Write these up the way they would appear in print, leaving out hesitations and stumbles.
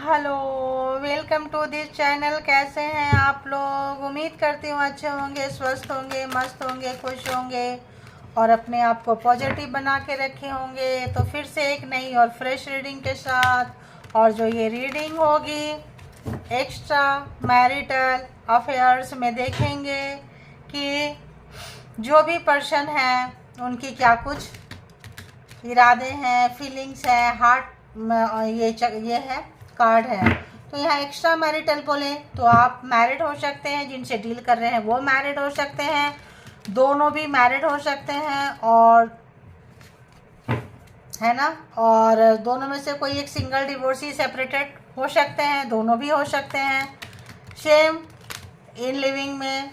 Hello, welcome to this channel. कैसे हैं आप लोग? उम्मीद करती हूँ अच्छे होंगे, स्वस्थ होंगे, मस्त होंगे, खुश होंगे और अपने आप को पॉजिटिव बना के रखे होंगे। तो फिर से एक नई और फ्रेश रीडिंग के साथ, और जो ये रीडिंग होगी एक्स्ट्रा मैरिटल अफेयर्स में देखेंगे कि जो भी पर्सन है उनकी क्या कुछ इरादे हैं, फीलिंग्स हैं, ये है कार्ड है। तो यहाँ एक्स्ट्रा मैरिटल बोले तो आप मैरिड हो सकते हैं, जिनसे डील कर रहे हैं वो मैरिड हो सकते हैं, दोनों भी मैरिड हो सकते हैं, और है ना, और दोनों में से कोई एक सिंगल डिवोर्सी सेपरेटेड हो सकते हैं, दोनों भी हो सकते हैं। सेम इन लिविंग में,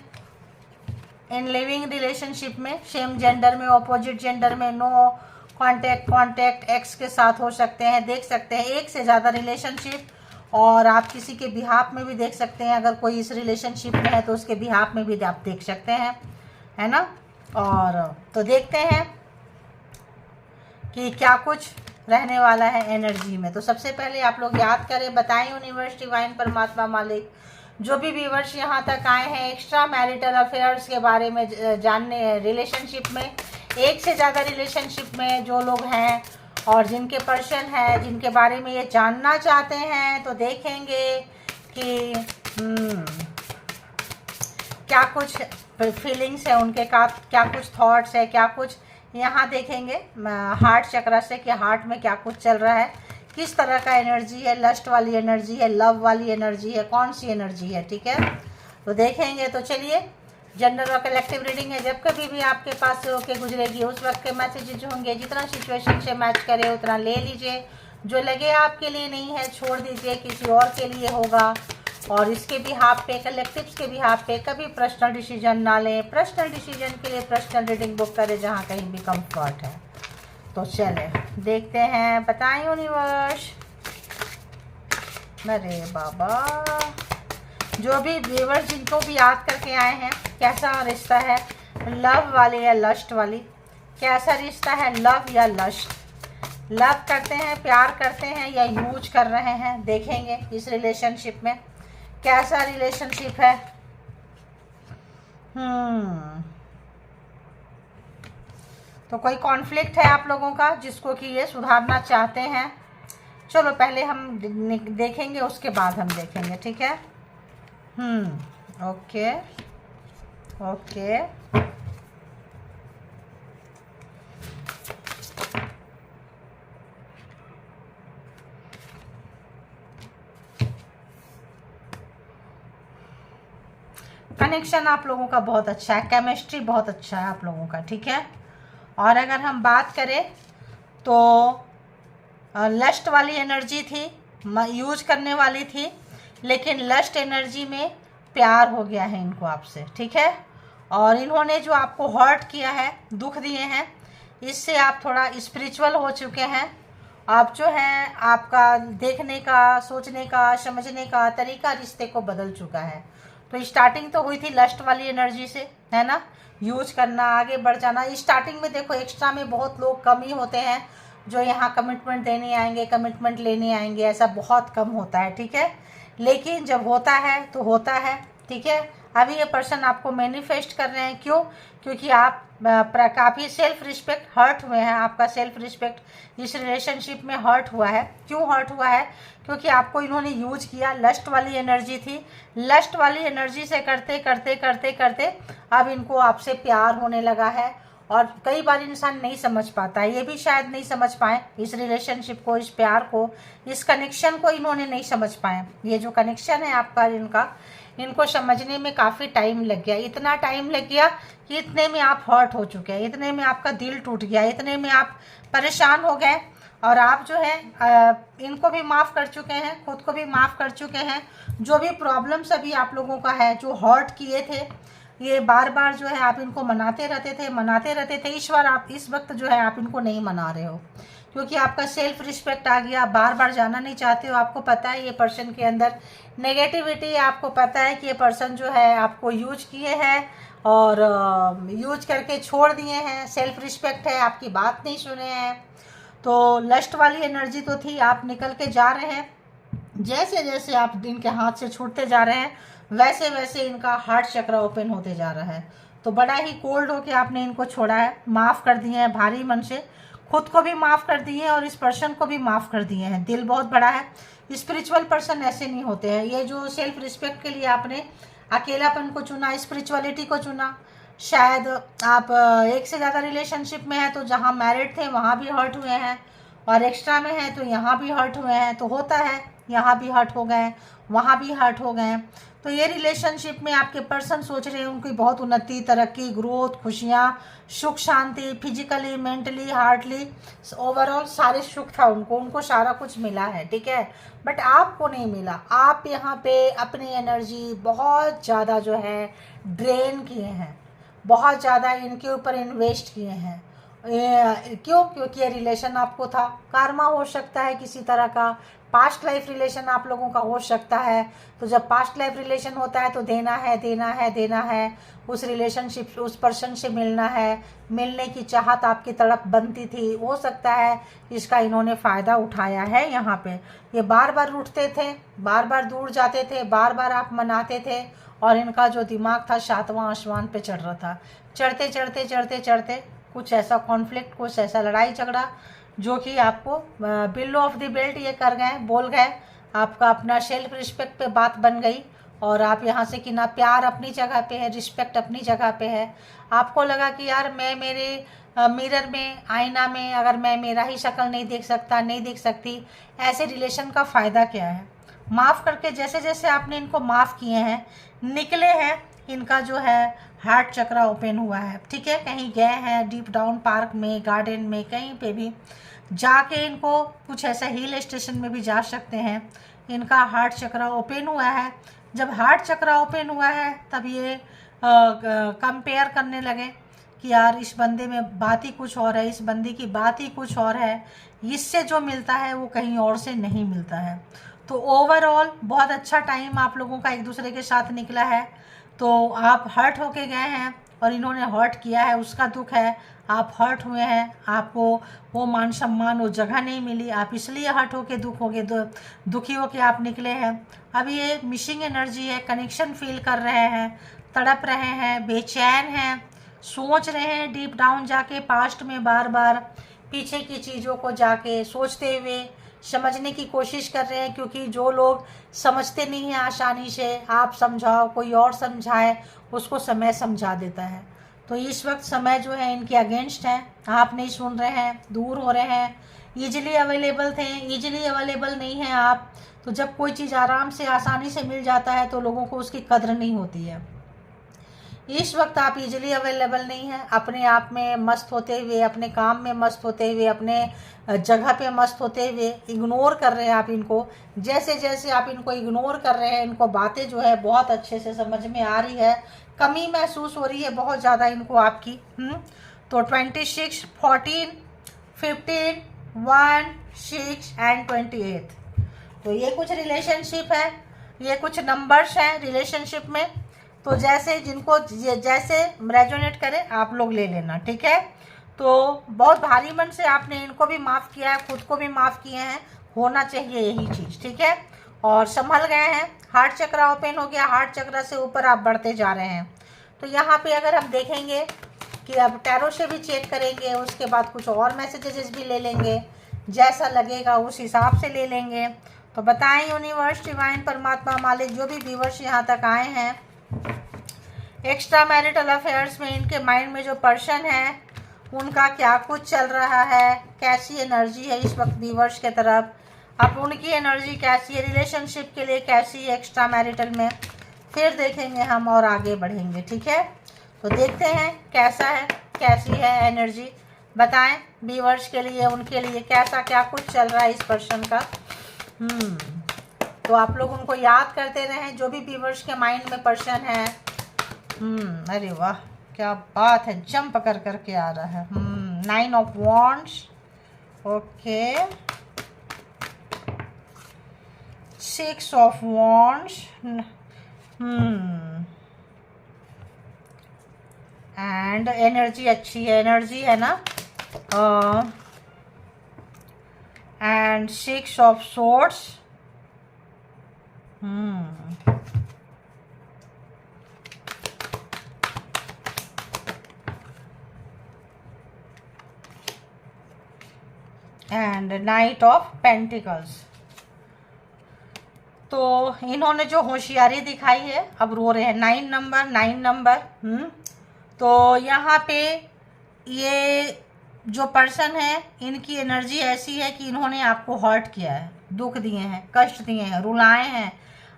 इन लिविंग रिलेशनशिप में, सेम जेंडर में, ऑपोजिट जेंडर में, नो कांटेक्ट एक्स के साथ हो सकते हैं। देख सकते हैं एक से ज़्यादा रिलेशनशिप, और आप किसी के बिहाफ में भी देख सकते हैं। अगर कोई इस रिलेशनशिप में है तो उसके बिहाफ में भी आप देख सकते हैं, है ना। और तो देखते हैं कि क्या कुछ रहने वाला है एनर्जी में। तो सबसे पहले आप लोग याद करें, बताएं यूनिवर्स, डिवाइन, परमात्मा, मालिक, जो भी व्यूवर्स यहाँ तक आए हैं एक्स्ट्रा मैरिटल अफेयर्स के बारे में जानने, रिलेशनशिप में, एक से ज़्यादा रिलेशनशिप में जो लोग हैं और जिनके पर्सन है, जिनके बारे में ये जानना चाहते हैं, तो देखेंगे कि क्या कुछ फीलिंग्स है उनके का, क्या कुछ थॉट्स है, क्या कुछ यहाँ देखेंगे हार्ट चक्र से कि हार्ट में क्या कुछ चल रहा है, किस तरह का एनर्जी है, लस्ट वाली एनर्जी है, लव वाली एनर्जी है, कौन सी एनर्जी है, ठीक है। तो देखेंगे। तो चलिए, जनरल और कलेक्टिव रीडिंग है, जब कभी भी आपके पास से होके गुजरेगी उस वक्त के मैसेजेज होंगे, जितना सिचुएशन से मैच करे उतना ले लीजिए, जो लगे आपके लिए नहीं है छोड़ दीजिए, किसी और के लिए होगा। और इसके भी हाथ पे, कलेक्टिव्स के भी हाथ पे कभी पर्सनल डिसीजन ना लें। पर्सनल डिसीजन के लिए पर्सनल रीडिंग बुक करें जहाँ कहीं भी कंफर्ट है। तो चले देखते हैं, बताएं यूनिवर्स। अरे बाबा, जो भी व्यूअर्स जिनको भी याद करके आए हैं, कैसा रिश्ता है, लव वाली या लस्ट वाली, कैसा रिश्ता है, लव या लस्ट, लव करते हैं, प्यार करते हैं या यूज कर रहे हैं, देखेंगे इस रिलेशनशिप में कैसा रिलेशनशिप है। तो कोई कॉन्फ्लिक्ट है आप लोगों का जिसको कि ये सुधारना चाहते हैं। चलो पहले हम देखेंगे, उसके बाद हम देखेंगे, ठीक है। ओके ओके, कनेक्शन आप लोगों का बहुत अच्छा है, केमिस्ट्री बहुत अच्छा है आप लोगों का, ठीक है। और अगर हम बात करें तो लस्ट वाली एनर्जी थी, यूज करने वाली थी, लेकिन लस्ट एनर्जी में प्यार हो गया है इनको आपसे, ठीक है। और इन्होंने जो आपको हर्ट किया है, दुख दिए हैं, इससे आप थोड़ा स्पिरिचुअल हो चुके हैं। आप जो है, आपका देखने का, सोचने का, समझने का तरीका रिश्ते को बदल चुका है। तो स्टार्टिंग तो हुई थी लस्ट वाली एनर्जी से, है ना, यूज करना, आगे बढ़ जाना। स्टार्टिंग में देखो एक्स्ट्रा में बहुत लोग कम ही होते हैं जो यहाँ कमिटमेंट देने आएंगे, कमिटमेंट लेने आएंगे, ऐसा बहुत कम होता है, ठीक है। लेकिन जब होता है तो होता है, ठीक है। अभी ये पर्सन आपको मैनिफेस्ट कर रहे हैं, क्यों? क्योंकि आप काफ़ी सेल्फ रिस्पेक्ट हर्ट हुए हैं, आपका सेल्फ रिस्पेक्ट इस रिलेशनशिप में हर्ट हुआ है। क्यों हर्ट हुआ है? क्योंकि आपको इन्होंने यूज किया, लस्ट वाली एनर्जी थी, लस्ट वाली एनर्जी से करते करते करते करते अब इनको आपसे प्यार होने लगा है। और कई बार इंसान नहीं समझ पाता है, ये भी शायद नहीं समझ पाए इस रिलेशनशिप को, इस प्यार को, इस कनेक्शन को इन्होंने नहीं समझ पाए। ये जो कनेक्शन है आपका इनका, इनको समझने में काफ़ी टाइम लग गया। इतना टाइम लग गया कि इतने में आप हर्ट हो चुके हैं, इतने में आपका दिल टूट गया, इतने में आप परेशान हो गए, और आप जो है इनको भी माफ़ कर चुके हैं, खुद को भी माफ़ कर चुके हैं। जो भी प्रॉब्लम्स अभी आप लोगों का है, जो हर्ट किए थे, ये बार बार जो है आप इनको मनाते रहते थे। इस बार आप, इस वक्त जो है आप इनको नहीं मना रहे हो, क्योंकि आपका सेल्फ रिस्पेक्ट आ गया, बार बार जाना नहीं चाहते हो। आपको पता है ये पर्सन के अंदर नेगेटिविटी, आपको पता है कि ये पर्सन जो है आपको यूज किए हैं और यूज करके छोड़ दिए हैं। सेल्फ रिस्पेक्ट है, आपकी बात नहीं सुने हैं। तो लस्ट वाली एनर्जी तो थी, आप निकल के जा रहे हैं, जैसे जैसे आप इनके हाथ से छूटते जा रहे हैं वैसे वैसे इनका हार्ट चक्र ओपन होते जा रहा है। तो बड़ा ही कोल्ड होके आपने इनको छोड़ा है, माफ़ कर दिए हैं भारी मन से, खुद को भी माफ़ कर दिए हैं और इस पर्सन को भी माफ़ कर दिए हैं। दिल बहुत बड़ा है। स्पिरिचुअल पर्सन ऐसे नहीं होते हैं। ये जो सेल्फ रिस्पेक्ट के लिए आपने अकेलापन को चुना, स्पिरिचुअलिटी को चुना, शायद आप एक से ज़्यादा रिलेशनशिप में हैं तो जहाँ मैरिड थे वहाँ भी हर्ट हुए हैं, और एक्स्ट्रा में है तो यहाँ भी हर्ट हुए हैं। तो होता है, यहाँ भी हर्ट हो गए, वहाँ भी हर्ट हो गए। तो ये रिलेशनशिप में आपके पर्सन सोच रहे हैं उनकी बहुत उन्नति, तरक्की, ग्रोथ, खुशियाँ, सुख, शांति, फिजिकली, मेंटली, हार्टली, ओवरऑल सारे सुख था उनको, उनको सारा कुछ मिला है, ठीक है। बट आपको नहीं मिला। आप यहाँ पे अपनी एनर्जी बहुत ज़्यादा जो है ड्रेन किए हैं, बहुत ज़्यादा इनके ऊपर इन्वेस्ट किए हैं। क्यों? क्योंकि ये रिलेशन आपको था। कार्मा हो सकता है किसी तरह का, पास्ट लाइफ रिलेशन आप लोगों का हो सकता है। तो जब पास्ट लाइफ रिलेशन होता है तो देना है, देना है, देना है, उस रिलेशनशिप, उस पर्सन से मिलना है, मिलने की चाहत आपकी तड़प बनती थी। हो सकता है इसका इन्होंने फ़ायदा उठाया है। यहाँ पे ये बार बार रूठते थे, बार बार दूर जाते थे, बार बार आप मनाते थे, और इनका जो दिमाग था 7वां आसमान पे चढ़ रहा था। चढ़ते चढ़ते चढ़ते चढ़ते कुछ ऐसा कॉन्फ्लिक्ट, कुछ ऐसा लड़ाई झगड़ा जो कि आपको बिलो ऑफ द बेल्ट ये कर गए, बोल गए। आपका अपना सेल्फ रिस्पेक्ट पे बात बन गई, और आप यहाँ से कि ना प्यार अपनी जगह पे है, रिस्पेक्ट अपनी जगह पे है। आपको लगा कि यार मैं मेरे मिरर में, आईना में अगर मैं मेरा ही शक्ल नहीं देख सकता, नहीं देख सकती, ऐसे रिलेशन का फ़ायदा क्या है। माफ़ करके जैसे जैसे आपने इनको माफ़ किए हैं, निकले हैं, इनका जो है हार्ट चक्र ओपन हुआ है, ठीक है। कहीं गए हैं डीप डाउन पार्क में, गार्डन में, कहीं पे भी जाके इनको कुछ ऐसा हिल स्टेशन में भी जा सकते हैं। इनका हार्ट चक्र ओपन हुआ है। जब हार्ट चक्र ओपन हुआ है तब ये कंपेयर करने लगे कि यार इस बंदे में बात ही कुछ और है, इस बंदी की बात ही कुछ और है, इससे जो मिलता है वो कहीं और से नहीं मिलता है। तो ओवरऑल बहुत अच्छा टाइम आप लोगों का एक दूसरे के साथ निकला है। तो आप हर्ट होके गए हैं और इन्होंने हर्ट किया है, उसका दुख है। आप हर्ट हुए हैं, आपको वो मान सम्मान, वो जगह नहीं मिली, आप इसलिए हर्ट होके दुखी होके आप निकले हैं। अब ये मिसिंग एनर्जी है, कनेक्शन फील कर रहे हैं, तड़प रहे हैं, बेचैन हैं, सोच रहे हैं डीप डाउन जाके, पास्ट में बार बार पीछे की चीज़ों को जाके सोचते हुए समझने की कोशिश कर रहे हैं। क्योंकि जो लोग समझते नहीं हैं आसानी से, आप समझाओ, कोई और समझाए, उसको समय समझा देता है। तो इस वक्त समय जो है इनके अगेंस्ट है, आप नहीं सुन रहे हैं, दूर हो रहे हैं। ईजिली अवेलेबल थे, ईजिली अवेलेबल नहीं हैं आप। तो जब कोई चीज़ आराम से, आसानी से मिल जाता है तो लोगों को उसकी कद्र नहीं होती है। इस वक्त आप इजीली अवेलेबल नहीं हैं, अपने आप में मस्त होते हुए, अपने काम में मस्त होते हुए, अपने जगह पे मस्त होते हुए इग्नोर कर रहे हैं आप इनको। जैसे जैसे आप इनको इग्नोर कर रहे हैं, इनको बातें जो है बहुत अच्छे से समझ में आ रही है, कमी महसूस हो रही है बहुत ज़्यादा इनको आपकी। तो 26, 14, 15, 1, 6 एंड 28, तो ये कुछ रिलेशनशिप है, ये कुछ नंबर्स हैं रिलेशनशिप में। तो जैसे जिनको जैसे रेजोनेट करे आप लोग ले लेना, ठीक है। तो बहुत भारी मन से आपने इनको भी माफ़ किया है, खुद को भी माफ़ किए हैं, होना चाहिए यही चीज़, ठीक है। और संभल गए हैं, हार्ट चक्र ओपन हो गया, हार्ट चक्र से ऊपर आप बढ़ते जा रहे हैं। तो यहाँ पे अगर हम देखेंगे कि अब टैरो से भी चेक करेंगे, उसके बाद कुछ और मैसेजेस भी ले लेंगे, जैसा लगेगा उस हिसाब से ले लेंगे। तो बताएं यूनिवर्स, डिवाइन, परमात्मा, मालिक, जो भी व्यूवर्स यहाँ तक आए हैं, एक्स्ट्रा मैरिटल अफेयर्स में इनके माइंड में जो पर्सन है उनका क्या कुछ चल रहा है, कैसी एनर्जी है इस वक्त व्यूवर्स के तरफ, अब उनकी एनर्जी कैसी है, रिलेशनशिप के लिए कैसी है एक्स्ट्रा मैरिटल में, फिर देखेंगे हम और आगे बढ़ेंगे, ठीक है। तो देखते हैं कैसा है, कैसी है एनर्जी, बताएं व्यूवर्स के लिए, उनके लिए कैसा क्या कुछ चल रहा है इस पर्सन का। तो आप लोग उनको याद करते रहें, जो भी व्यूवर्स के माइंड में पर्सन है। अरे वाह क्या बात है, जंप कर करके आ रहा है। 9 of wands, okay, 6 of wands, and energy अच्छी है, एनर्जी है ना, and 6 of swords, and night of pentacles. तो इन्होंने जो होशियारी दिखाई है, अब रो रहे हैं। 9 नंबर। तो यहाँ पे ये जो पर्सन है, इनकी एनर्जी ऐसी है कि इन्होंने आपको हर्ट किया है, दुख दिए हैं, कष्ट दिए हैं, रुलाए हैं,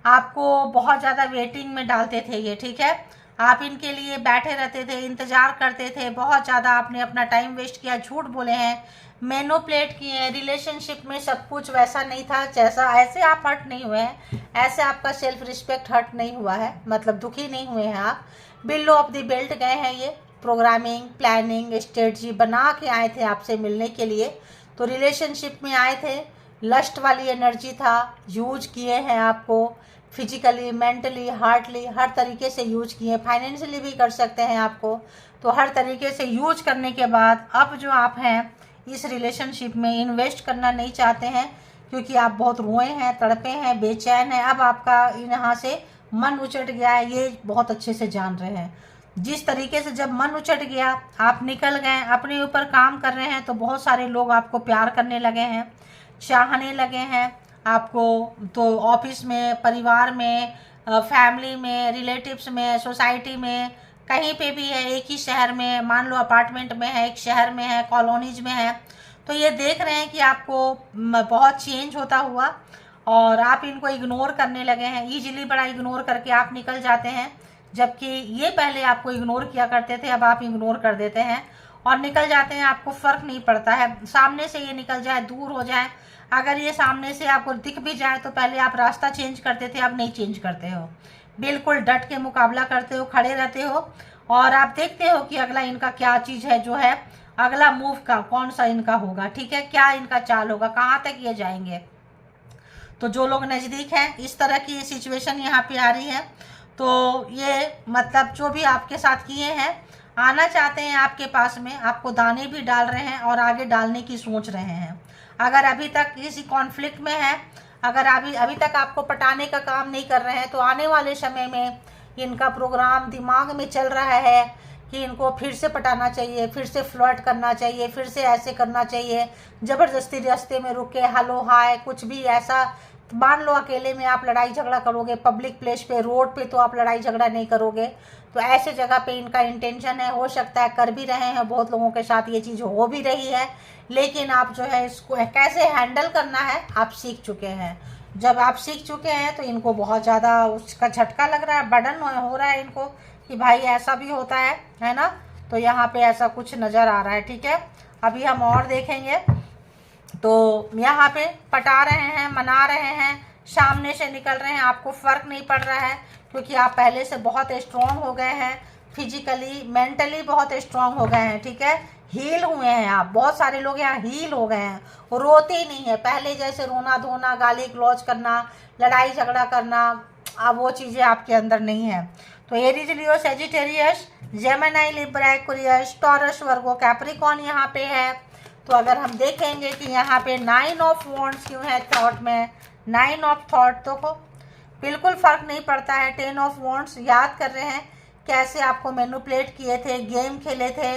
आपको बहुत ज़्यादा वेटिंग में डालते थे ये, ठीक है। आप इनके लिए बैठे रहते थे, इंतज़ार करते थे, बहुत ज़्यादा आपने अपना टाइम वेस्ट किया, झूठ बोले हैं, मैनिपुलेट किए हैं। रिलेशनशिप में सब कुछ वैसा नहीं था जैसा, ऐसे आप हर्ट नहीं हुए हैं, ऐसे आपका सेल्फ रिस्पेक्ट हर्ट नहीं हुआ है, मतलब दुखी नहीं हुए हैं आप। बिलो ऑफ द बेल्ट गए हैं ये, प्रोग्रामिंग, प्लानिंग, स्ट्रेटजी बना के आए थे आपसे मिलने के लिए। तो रिलेशनशिप में आए थे, लस्ट वाली एनर्जी था, यूज किए हैं आपको फिजिकली, मेंटली, हार्टली, हर तरीके से यूज किए, फाइनेंशियली भी कर सकते हैं आपको। तो हर तरीके से यूज करने के बाद अब जो आप हैं इस रिलेशनशिप में इन्वेस्ट करना नहीं चाहते हैं, क्योंकि आप बहुत रोए हैं, तड़पे हैं, बेचैन हैं। अब आपका यहाँ से मन उचट गया है, ये बहुत अच्छे से जान रहे हैं। जिस तरीके से जब मन उचट गया, आप निकल गए, अपने ऊपर काम कर रहे हैं, तो बहुत सारे लोग आपको प्यार करने लगे हैं, चाहने लगे हैं आपको। तो ऑफिस में, परिवार में, फैमिली में, रिलेटिव्स में, सोसाइटी में, कहीं पे भी है, एक ही शहर में, मान लो अपार्टमेंट में है, एक शहर में है, कॉलोनीज में है, तो ये देख रहे हैं कि आपको बहुत चेंज होता हुआ, और आप इनको इग्नोर करने लगे हैं। ईजिली बड़ा इग्नोर करके आप निकल जाते हैं, जबकि ये पहले आपको इग्नोर किया करते थे, अब आप इग्नोर कर देते हैं और निकल जाते हैं। आपको फ़र्क नहीं पड़ता है, सामने से ये निकल जाए, दूर हो जाए, अगर ये सामने से आपको दिख भी जाए तो पहले आप रास्ता चेंज करते थे, अब नहीं चेंज करते हो, बिल्कुल डट के मुकाबला करते हो, खड़े रहते हो, और आप देखते हो कि अगला इनका क्या चीज़ है, जो है अगला मूव का कौन सा इनका होगा, ठीक है, क्या इनका चाल होगा, कहाँ तक ये जाएंगे। तो जो लोग नज़दीक हैं, इस तरह की सिचुएशन यहाँ पे आ रही है। तो ये मतलब जो भी आपके साथ किए हैं, आना चाहते हैं आपके पास में, आपको दाने भी डाल रहे हैं और आगे डालने की सोच रहे हैं। अगर अभी तक किसी कॉन्फ्लिक्ट में है, अगर अभी तक आपको पटाने का काम नहीं कर रहे हैं, तो आने वाले समय में इनका प्रोग्राम दिमाग में चल रहा है कि इनको फिर से पटाना चाहिए, फिर से फ्लर्ट करना चाहिए, फिर से ऐसे करना चाहिए, ज़बरदस्ती रास्ते में रुक के हेलो हाय कुछ भी ऐसा। मान लो अकेले में आप लड़ाई झगड़ा करोगे, पब्लिक प्लेस पे, रोड पे तो आप लड़ाई झगड़ा नहीं करोगे, तो ऐसे जगह पे इनका इंटेंशन है, हो सकता है कर भी रहे हैं, बहुत लोगों के साथ ये चीज़ हो भी रही है, लेकिन आप जो है इसको कैसे हैंडल करना है आप सीख चुके हैं। जब आप सीख चुके हैं तो इनको बहुत ज़्यादा उसका झटका लग रहा है, बर्डन हो रहा है इनको कि भाई ऐसा भी होता है ना। तो यहाँ पे ऐसा कुछ नज़र आ रहा है, ठीक है। अभी हम और देखेंगे। तो यहाँ पे पटा रहे हैं, मना रहे हैं, सामने से निकल रहे हैं, आपको फ़र्क नहीं पड़ रहा है, क्योंकि आप पहले से बहुत स्ट्रॉन्ग हो गए हैं, फिजिकली मेंटली बहुत स्ट्रॉन्ग हो गए हैं, ठीक है, हील हुए हैं आप। बहुत सारे लोग यहाँ हील हो गए हैं, रोते ही नहीं है पहले जैसे, रोना धोना, गाली गलौज करना, लड़ाई झगड़ा करना, अब वो चीज़ें आपके अंदर नहीं है। तो Aries, Leo, Sagittarius, Gemini, Libra, Aquarius, Taurus, Virgo, Capricorn यहाँ पे है। तो अगर हम देखेंगे कि यहाँ पे 9 ऑफ वॉन्ड्स क्यों है थॉट में, 9 ऑफ थॉट, तो को बिल्कुल फ़र्क नहीं पड़ता है। 10 ऑफ वॉन्ड्स याद कर रहे हैं कैसे आपको मैनिपुलेट किए थे, गेम खेले थे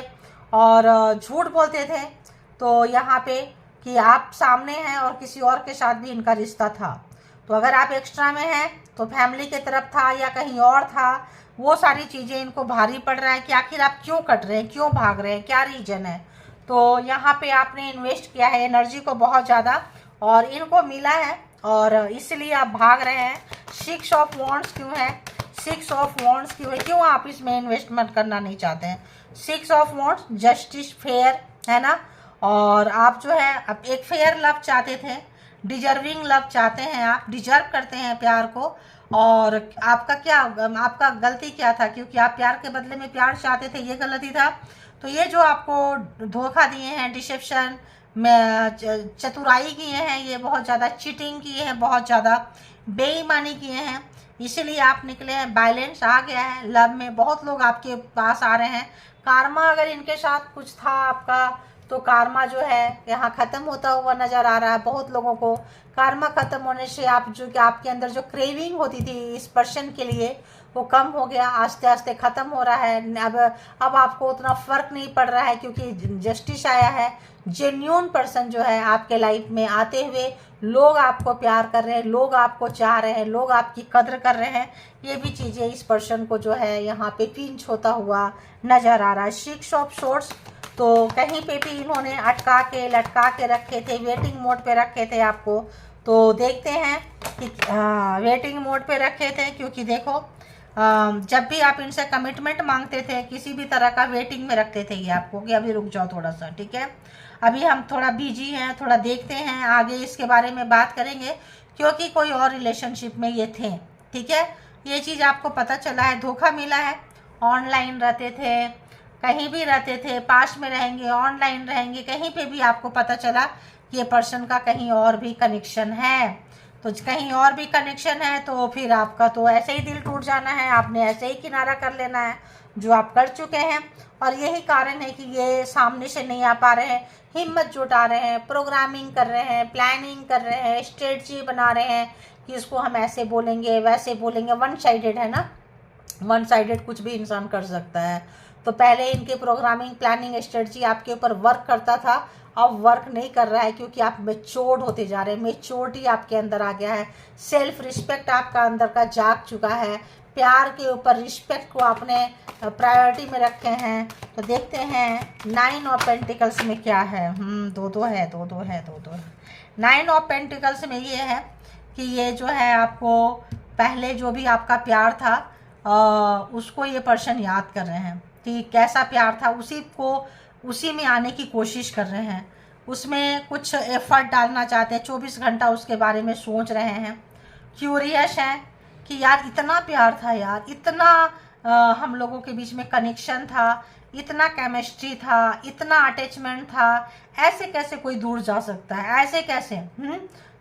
और झूठ बोलते थे। तो यहाँ पे कि आप सामने हैं और किसी और के साथ भी इनका रिश्ता था। तो अगर आप एक्स्ट्रा में हैं तो फैमिली की तरफ था या कहीं और था, वो सारी चीज़ें इनको भारी पड़ रहा है कि आखिर आप क्यों कट रहे हैं, क्यों भाग रहे हैं, क्या रीज़न है। तो यहाँ पे आपने इन्वेस्ट किया है एनर्जी को बहुत ज़्यादा और इनको मिला है, और इसलिए आप भाग रहे हैं। 6 ऑफ वॉन्ड्स क्यों है, 6 ऑफ वॉन्ड्स क्यों है, क्यों आप इसमें इन्वेस्टमेंट करना नहीं चाहते हैं। 6 ऑफ वॉन्ड्स, जस्टिस, फेयर, है ना। और आप जो है अब एक फेयर लव चाहते थे, डिजर्विंग लव चाहते हैं, आप डिजर्व करते हैं प्यार को। और आपका क्या, आपका गलती क्या था, क्योंकि आप प्यार के बदले में प्यार चाहते थे, ये गलती था। तो ये जो आपको धोखा दिए हैं, डिसेप्शन में चतुराई किए हैं, ये बहुत ज़्यादा चीटिंग किए हैं, बहुत ज़्यादा बेईमानी किए हैं, इसीलिए आप निकले हैं। बैलेंस आ गया है लव में, बहुत लोग आपके पास आ रहे हैं। कार्मा अगर इनके साथ कुछ था आपका तो कार्मा जो है यहाँ ख़त्म होता हुआ नज़र आ रहा है बहुत लोगों को। कार्मा ख़त्म होने से आप जो कि आपके अंदर जो क्रेविंग होती थी इस पर्सन के लिए वो कम हो गया, आस्ते आस्ते ख़त्म हो रहा है। अब आपको उतना फ़र्क नहीं पड़ रहा है क्योंकि जस्टिस आया है। जेन्यून पर्सन जो है आपके लाइफ में आते हुए, लोग आपको प्यार कर रहे हैं, लोग आपको चाह रहे हैं, लोग आपकी कद्र कर रहे हैं। ये भी चीज़ें इस पर्सन को जो है यहाँ पे पिंच होता हुआ नज़र आ रहा है। 6 ऑफ सोर्ड्स, तो कहीं पे भी इन्होंने अटका के लटका के रखे थे, वेटिंग मोड पे रखे थे आपको। तो देखते हैं कि वेटिंग मोड पे रखे थे क्योंकि देखो जब भी आप इनसे कमिटमेंट मांगते थे किसी भी तरह का वेटिंग में रखते थे ये आपको कि अभी रुक जाओ थोड़ा सा, ठीक है। अभी हम थोड़ा बिजी हैं, थोड़ा देखते हैं आगे इसके बारे में बात करेंगे क्योंकि कोई और रिलेशनशिप में ये थे, ठीक है। ये चीज़ आपको पता चला है, धोखा मिला है। ऑनलाइन रहते थे, कहीं भी रहते थे, पास में रहेंगे, ऑनलाइन रहेंगे, कहीं पे भी आपको पता चला कि ये पर्सन का कहीं और भी कनेक्शन है। तो कहीं और भी कनेक्शन है तो फिर आपका तो ऐसे ही दिल टूट जाना है, आपने ऐसे ही किनारा कर लेना है जो आप कर चुके हैं। और यही कारण है कि ये सामने से नहीं आ पा रहे हैं, हिम्मत जुटा रहे हैं, प्रोग्रामिंग कर रहे हैं, प्लानिंग कर रहे हैं, स्ट्रेटजी बना रहे हैं कि इसको हम ऐसे बोलेंगे वैसे बोलेंगे। वन साइडेड है ना, वन साइडेड कुछ भी इंसान कर सकता है। तो पहले इनके प्रोग्रामिंग प्लानिंग स्ट्रेटजी आपके ऊपर वर्क करता था, अब वर्क नहीं कर रहा है क्योंकि आप मेच्योर्ड होते जा रहे हैं, मेच्योरिटी आपके अंदर आ गया है, सेल्फ रिस्पेक्ट आपका अंदर का जाग चुका है, प्यार के ऊपर रिस्पेक्ट को आपने प्रायोरिटी में रखे हैं। तो देखते हैं 9 ऑफ पेंटिकल्स में क्या है। दो है। 9 ऑफ पेंटिकल्स में ये है कि ये जो है आपको पहले जो भी आपका प्यार था उसको ये पर्सन याद कर रहे हैं कि कैसा प्यार था, उसी में आने की कोशिश कर रहे हैं, उसमें कुछ एफर्ट डालना चाहते हैं, 24 घंटा उसके बारे में सोच रहे हैं, क्यूरियस हैं कि यार इतना प्यार था, यार इतना हम लोगों के बीच में कनेक्शन था, इतना केमिस्ट्री था, इतना अटैचमेंट था, ऐसे कैसे कोई दूर जा सकता है, ऐसे कैसे।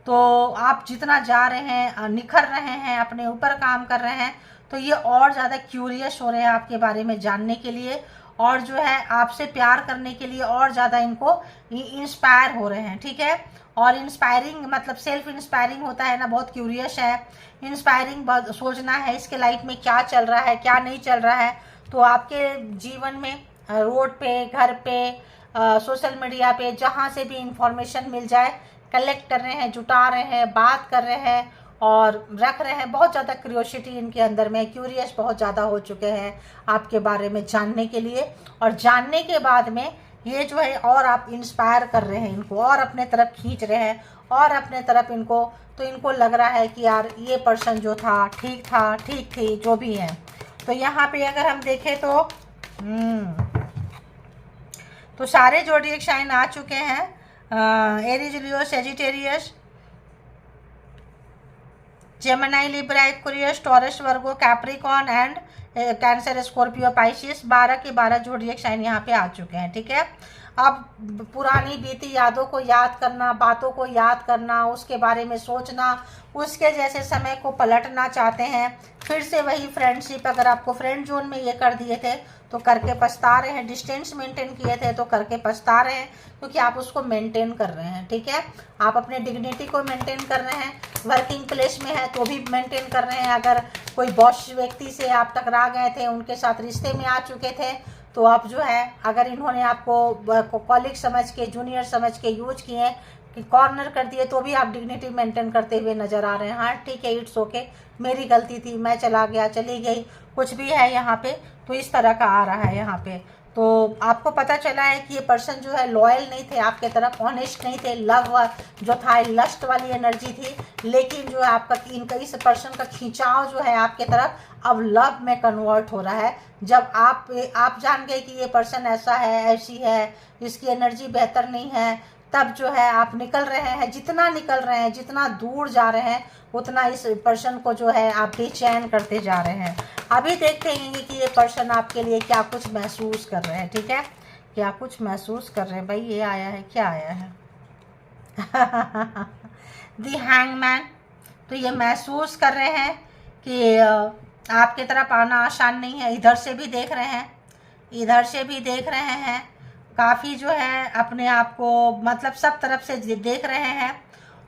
तो आप जितना जा रहे हैं, निखर रहे हैं, अपने ऊपर काम कर रहे हैं, तो ये और ज़्यादा क्यूरियस हो रहे हैं आपके बारे में जानने के लिए और जो है आपसे प्यार करने के लिए और ज़्यादा इनको इंस्पायर हो रहे हैं, ठीक है। और इंस्पायरिंग मतलब सेल्फ इंस्पायरिंग होता है ना, बहुत क्यूरियस है, इंस्पायरिंग बहुत सोचना है इसके लाइफ में क्या चल रहा है क्या नहीं चल रहा है। तो आपके जीवन में रोड पे, घर पे, सोशल मीडिया पे, जहाँ से भी इंफॉर्मेशन मिल जाए कलेक्ट कर रहे हैं, जुटा रहे हैं, बात कर रहे हैं और रख रहे हैं। बहुत ज़्यादा क्यूरियोसिटी इनके अंदर में, क्यूरियस बहुत ज़्यादा हो चुके हैं आपके बारे में जानने के लिए। और जानने के बाद में ये जो है और आप इंस्पायर कर रहे हैं इनको और अपने तरफ खींच रहे हैं और अपने तरफ इनको, तो इनको लग रहा है कि यार ये पर्सन जो था, ठीक थी जो भी है। तो यहाँ पे अगर हम देखें तो सारे ज़ोडिएक साइन आ चुके हैं, Aries, Leo, Sagittarius, Gemini, Libra, Aquarius, Taurus, Virgo, Capricorn and cancer, Scorpio, Pisces. 12 के 12 ज़ोडिएक साइन यहाँ पे आ चुके हैं, ठीक है। अब पुरानी बीती यादों को याद करना, बातों को याद करना, उसके बारे में सोचना, उसके जैसे समय को पलटना चाहते हैं, फिर से वही फ्रेंडशिप। अगर आपको फ्रेंड जोन में ये कर दिए थे तो करके पछता रहे हैं, डिस्टेंस मेंटेन किए थे तो करके पछता रहे हैं क्योंकि आप उसको मेंटेन कर रहे हैं, ठीक है। आप अपने डिग्निटी को मेंटेन कर रहे हैं, वर्किंग प्लेस में है तो भी मेंटेन कर रहे हैं। अगर कोई बॉस व्यक्ति से आप टकरा गए थे, उनके साथ रिश्ते में आ चुके थे, तो आप जो है अगर इन्होंने आपको कॉलीग समझ के, जूनियर समझ के यूज किए कि कॉर्नर कर दिए, तो भी आप डिग्निटी मेंटेन करते हुए नज़र आ रहे हैं। हाँ ठीक है, इट्स ओके, मेरी गलती थी, मैं चला गया, चली गई, कुछ भी है यहाँ पे। तो इस तरह का आ रहा है यहाँ पे। तो आपको पता चला है कि ये पर्सन जो है लॉयल नहीं थे आपके तरफ, ऑनेस्ट नहीं थे, लव जो था लस्ट वाली एनर्जी थी, लेकिन जो है आपका इनका इस पर्सन का खिंचाव जो है आपके तरफ अब लव में कन्वर्ट हो रहा है। जब आप जान गए कि ये पर्सन ऐसा है, ऐसी है, इसकी एनर्जी बेहतर नहीं है, तब जो है आप निकल रहे हैं। जितना निकल रहे हैं, जितना दूर जा रहे हैं, उतना इस पर्सन को जो है आप बेचैन करते जा रहे हैं। अभी देखते हैं कि ये पर्सन आपके लिए क्या कुछ महसूस कर रहे हैं, ठीक है, क्या कुछ महसूस कर रहे हैं। भाई ये आया है, क्या आया है दी हैंगमैन। तो ये महसूस कर रहे हैं कि आपकी तरफ आना आसान नहीं है। इधर से भी देख रहे हैं, इधर से भी देख रहे हैं, काफ़ी जो है अपने आप को मतलब सब तरफ से देख रहे हैं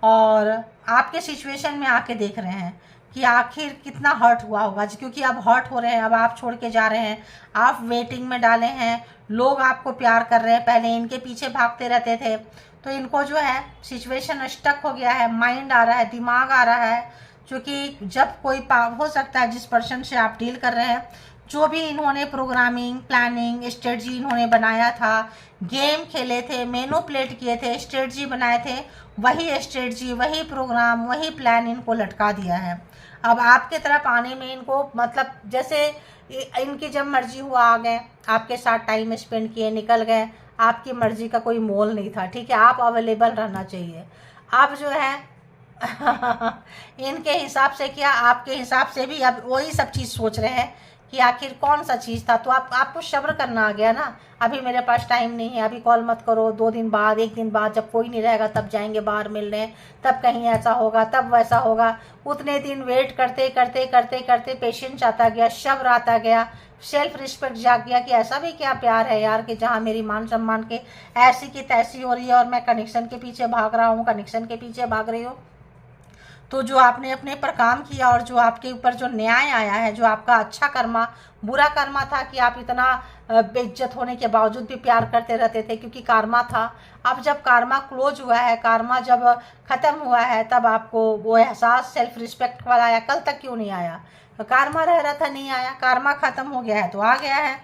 और आपके सिचुएशन में आके देख रहे हैं कि आखिर कितना हर्ट हुआ होगा, क्योंकि अब हर्ट हो रहे हैं, अब आप छोड़ के जा रहे हैं, आप वेटिंग में डाले हैं, लोग आपको प्यार कर रहे हैं, पहले इनके पीछे भागते रहते थे, तो इनको जो है सिचुएशन स्टक हो गया है, माइंड आ रहा है, दिमाग आ रहा है, क्योंकि जब कोई हो सकता है जिस पर्सन से आप डील कर रहे हैं, जो भी इन्होंने प्रोग्रामिंग प्लानिंग स्ट्रेटजी इन्होंने बनाया था, गेम खेले थे, मैनिपुलेट किए थे, स्ट्रेटजी बनाए थे, वही स्ट्रेटजी वही प्रोग्राम वही प्लान इनको लटका दिया है। अब आपके तरफ आने में इनको मतलब जैसे इनकी जब मर्जी हुआ आ गए, आपके साथ टाइम स्पेंड किए, निकल गए, आपकी मर्जी का कोई मोल नहीं था, ठीक है, आप अवेलेबल रहना चाहिए। आप जो है इनके हिसाब से क्या आपके हिसाब से भी अब वही सब चीज़ सोच रहे हैं कि आखिर कौन सा चीज़ था, तो आपको सब्र करना आ गया ना, अभी मेरे पास टाइम नहीं है, अभी कॉल मत करो, 2 दिन बाद 1 दिन बाद जब कोई नहीं रहेगा तब जाएंगे बाहर मिलने, तब कहीं ऐसा होगा तब वैसा होगा। उतने दिन वेट करते करते करते करते पेशेंस आता गया, सब्र आता गया, सेल्फ रिस्पेक्ट जाग गया कि ऐसा भी क्या प्यार है यार कि जहाँ मेरी मान सम्मान के ऐसी की तैसी हो रही है और मैं कनेक्शन के पीछे भाग रहा हूँ, कनेक्शन के पीछे भाग रही हूँ। तो जो आपने अपने पर काम किया और जो आपके ऊपर जो न्याय आया है, जो आपका अच्छा कर्मा बुरा कर्मा था कि आप इतना बेइज्जत होने के बावजूद भी प्यार करते रहते थे, क्योंकि कार्मा था। अब जब कार्मा क्लोज हुआ है, कार्मा जब ख़त्म हुआ है, तब आपको वो एहसास सेल्फ रिस्पेक्ट वाला आया। कल तक क्यों नहीं आया? तो कार्मा रह रहा था नहीं आया, कार्मा ख़त्म हो गया है तो आ गया है।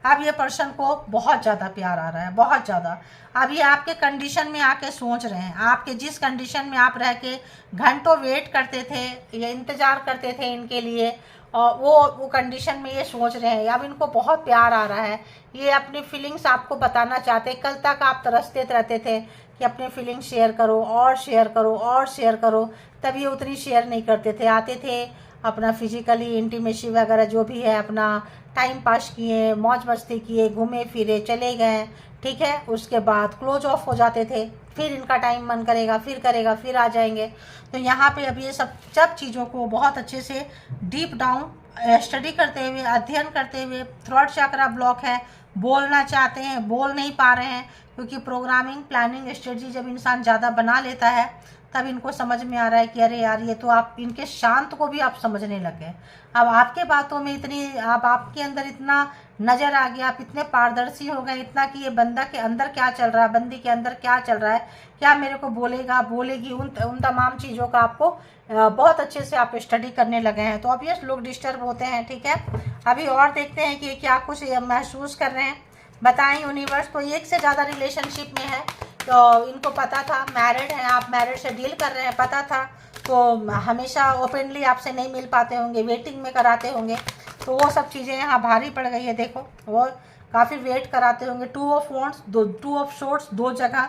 अब ये पर्सन को बहुत ज़्यादा प्यार आ रहा है, बहुत ज़्यादा। अब ये आपके कंडीशन में आके सोच रहे हैं, आपके जिस कंडीशन में आप रह के घंटों वेट करते थे या इंतज़ार करते थे इनके लिए, और वो कंडीशन में ये सोच रहे हैं। अब इनको बहुत प्यार आ रहा है, ये अपनी फीलिंग्स आपको बताना चाहते। कल तक आप तरसते रहते थे कि अपनी फीलिंग्स शेयर करो और शेयर करो और शेयर करो, तब ये उतनी शेयर नहीं करते थे। आते थे अपना फिजिकली इंटीमेसी वगैरह जो भी है अपना टाइम पास किए, मौज मस्ती किए, घूमे फिरे चले गए, ठीक है। उसके बाद क्लोज ऑफ हो जाते थे, फिर इनका टाइम मन करेगा फिर करेगा, फिर आ जाएंगे। तो यहाँ पे अब ये सब चीज़ों को बहुत अच्छे से डीप डाउन स्टडी करते हुए, अध्ययन करते हुए, थ्रोट चक्रा ब्लॉक है, बोलना चाहते हैं बोल नहीं पा रहे हैं, क्योंकि प्रोग्रामिंग प्लानिंग स्ट्रेटजी जब इंसान ज़्यादा बना लेता है तब इनको समझ में आ रहा है कि अरे यार ये तो आप इनके शांत को भी आप समझने लग गए। अब आपके बातों में इतनी आपके अंदर इतना नज़र आ गया, आप इतने पारदर्शी हो गए इतना कि ये बंदा के अंदर क्या चल रहा है, बंदी के अंदर क्या चल रहा है, क्या मेरे को बोलेगा बोलेगी, उन तमाम चीज़ों का आपको बहुत अच्छे से आप स्टडी करने लगे हैं। तो अब ये लोग डिस्टर्ब होते हैं, ठीक है। अभी और देखते हैं कि क्या कुछ महसूस कर रहे हैं, बताएं यूनिवर्स। तो एक से ज़्यादा रिलेशनशिप में है, तो इनको पता था मैरिड हैं, आप मैरिड से डील कर रहे हैं, पता था, तो हमेशा ओपनली आपसे नहीं मिल पाते होंगे, वेटिंग में कराते होंगे, तो वो सब चीज़ें यहाँ भारी पड़ गई है। देखो वो काफ़ी वेट कराते होंगे। 2 ऑफ वॉन्ड्स, 2 ऑफ शॉर्ट्स, 2 जगह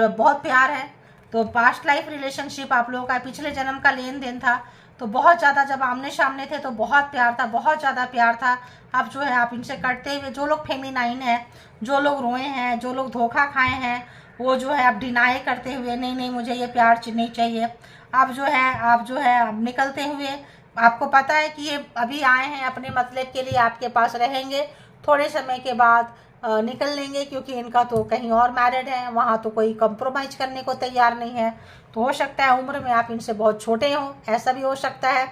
बहुत प्यार है। तो पास्ट लाइफ रिलेशनशिप आप लोगों का पिछले जन्म का लेन देन था, तो बहुत ज़्यादा जब आमने सामने थे तो बहुत प्यार था, बहुत ज़्यादा प्यार था। अब जो है आप इनसे करते हुए, जो लोग फेमिनाइन है, जो लोग रोए हैं, जो लोग धोखा खाए हैं, वो जो है आप डिनाई करते हुए नहीं नहीं मुझे ये प्यार नहीं चाहिए, आप जो है अब निकलते हुए, आपको पता है कि ये अभी आए हैं अपने मतलब के लिए, आपके पास रहेंगे, थोड़े समय के बाद निकल लेंगे, क्योंकि इनका तो कहीं और मैरिड है, वहाँ तो कोई कंप्रोमाइज़ करने को तैयार नहीं है। तो हो सकता है उम्र में आप इनसे बहुत छोटे हों, ऐसा भी हो सकता है।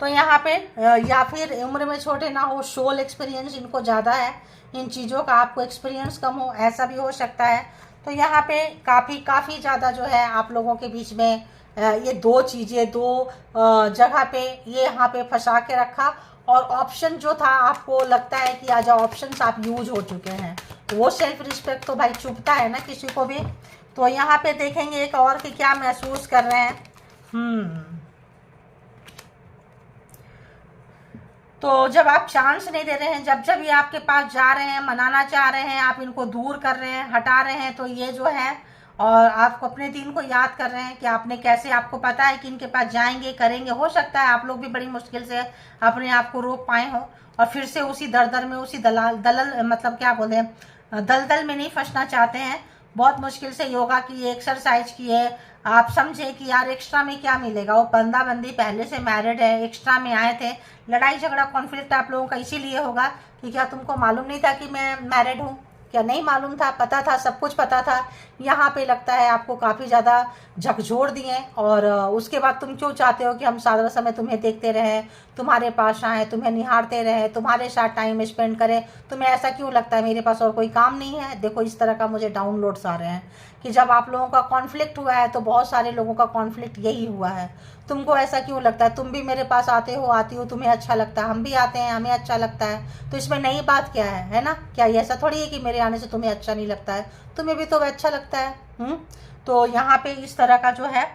तो यहाँ पे या फिर उम्र में छोटे ना हो, सोल एक्सपीरियंस इनको ज़्यादा है, इन चीज़ों का आपको एक्सपीरियंस कम हो, ऐसा भी हो सकता है। तो यहाँ पे काफ़ी ज़्यादा जो है आप लोगों के बीच में ये 2 चीज़ें 2 जगह पे ये यहाँ पे फंसा के रखा, और ऑप्शन जो था आपको लगता है कि आज ऑप्शंस आप यूज हो चुके हैं। वो सेल्फ रिस्पेक्ट तो भाई चुभता है ना किसी को भी। तो यहाँ पे देखेंगे एक और कि क्या महसूस कर रहे हैं। तो जब आप चांस नहीं दे रहे हैं, जब ये आपके पास जा रहे हैं, मनाना चाह रहे हैं, आप इनको दूर कर रहे हैं, हटा रहे हैं, तो ये जो है, और आपको अपने दिन को याद कर रहे हैं कि आपने कैसे, आपको पता है कि इनके पास जाएंगे करेंगे। हो सकता है आप लोग भी बड़ी मुश्किल से अपने आप को रोक पाए हों और फिर से उसी दलदल में, उसी दलदल मतलब क्या बोलते हैं, दलदल में नहीं फंसना चाहते हैं। बहुत मुश्किल से योगा किए, एक्सरसाइज किए, आप समझे कि यार एक्स्ट्रा में क्या मिलेगा। वो बंदा बंदी पहले से मैरिड है, एक्स्ट्रा में आए थे, लड़ाई झगड़ा कॉन्फ्लिक्ट आप लोगों का इसीलिए होगा कि क्या तुमको मालूम नहीं था कि मैं मैरिड हूँ, क्या नहीं मालूम था? पता था, सब कुछ पता था। यहाँ पे लगता है आपको काफ़ी ज़्यादा झकझोर दिए, और उसके बाद तुम क्यों चाहते हो कि हम सारा समय तुम्हें देखते रहें, तुम्हारे पास आएँ, तुम्हें निहारते रहें, तुम्हारे साथ टाइम स्पेंड करें? तुम्हें ऐसा क्यों लगता है मेरे पास और कोई काम नहीं है? देखो इस तरह का मुझे डाउनलोड्स आ रहे हैं कि जब आप लोगों का कॉन्फ्लिक्ट हुआ है तो बहुत सारे लोगों का कॉन्फ्लिक्ट यही हुआ है। तुमको ऐसा क्यों लगता है? तुम भी मेरे पास आते हो, आती हो, तुम्हें अच्छा लगता है, हम भी आते हैं, हमें अच्छा लगता है, तो इसमें नई बात क्या है ना? क्या ये ऐसा थोड़ी है कि मेरे आने से तुम्हें अच्छा नहीं लगता है, तुम्हें भी तो अच्छा लगता है। तो यहाँ पे इस तरह का जो है,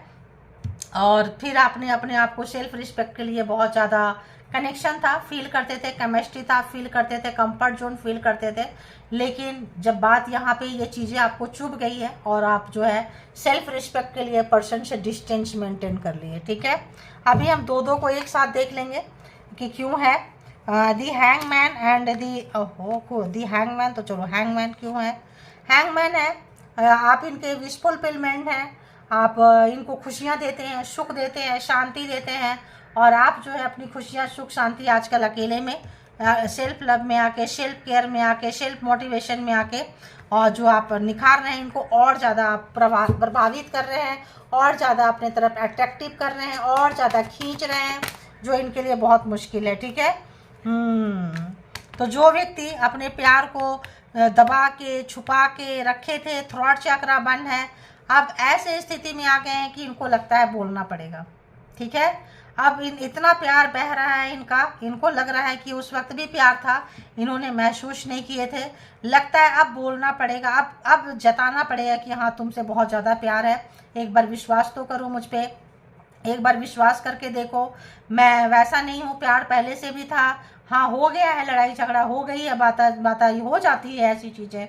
और फिर आपने अपने आप को सेल्फ रिस्पेक्ट के लिए बहुत ज़्यादा कनेक्शन था, फील करते थे, केमिस्ट्री था, फील करते थे, कंफर्ट जोन फील करते थे। लेकिन जब बात यहाँ पे ये चीज़ें आपको चुभ गई है और आप जो है सेल्फ रिस्पेक्ट के लिए पर्सन से डिस्टेंस मेंटेन कर लिए, ठीक है। अभी हम दो दो को एक साथ देख लेंगे कि क्यों है। दी हैंगमैन एंड दी हैंगमैन, तो चलो हैंगमैन क्यों है? हैंगमैन है, आप इनके विश फुलफिलमेंट हैं, आप इनको खुशियाँ देते हैं, सुख देते हैं, शांति देते हैं, और आप जो है अपनी खुशियाँ, सुख, शांति आजकल अकेले में, सेल्फ लव में आके, सेल्फ केयर में आके, सेल्फ मोटिवेशन में आके, और जो आप निखार रहे हैं इनको और ज़्यादा आप प्रभावित कर रहे हैं, और ज़्यादा अपने तरफ अट्रैक्टिव कर रहे हैं, और ज़्यादा खींच रहे हैं, जो इनके लिए बहुत मुश्किल है, ठीक है। तो जो व्यक्ति अपने प्यार को दबा के, छुपा के रखे थे, थ्रॉट चक्रा बंद है, अब ऐसे स्थिति में आ गए हैं कि इनको लगता है बोलना पड़ेगा, ठीक है। अब इतना प्यार बह रहा है इनका, इनको लग रहा है कि उस वक्त भी प्यार था, इन्होंने महसूस नहीं किए थे, लगता है अब बोलना पड़ेगा, अब जताना पड़ेगा कि हाँ तुमसे बहुत ज़्यादा प्यार है, एक बार विश्वास तो करो मुझ पे, एक बार विश्वास करके देखो, मैं वैसा नहीं हूँ, प्यार पहले से भी था। हाँ हो गया है, लड़ाई झगड़ा हो गई है, बाता हो जाती है ऐसी चीज़ें,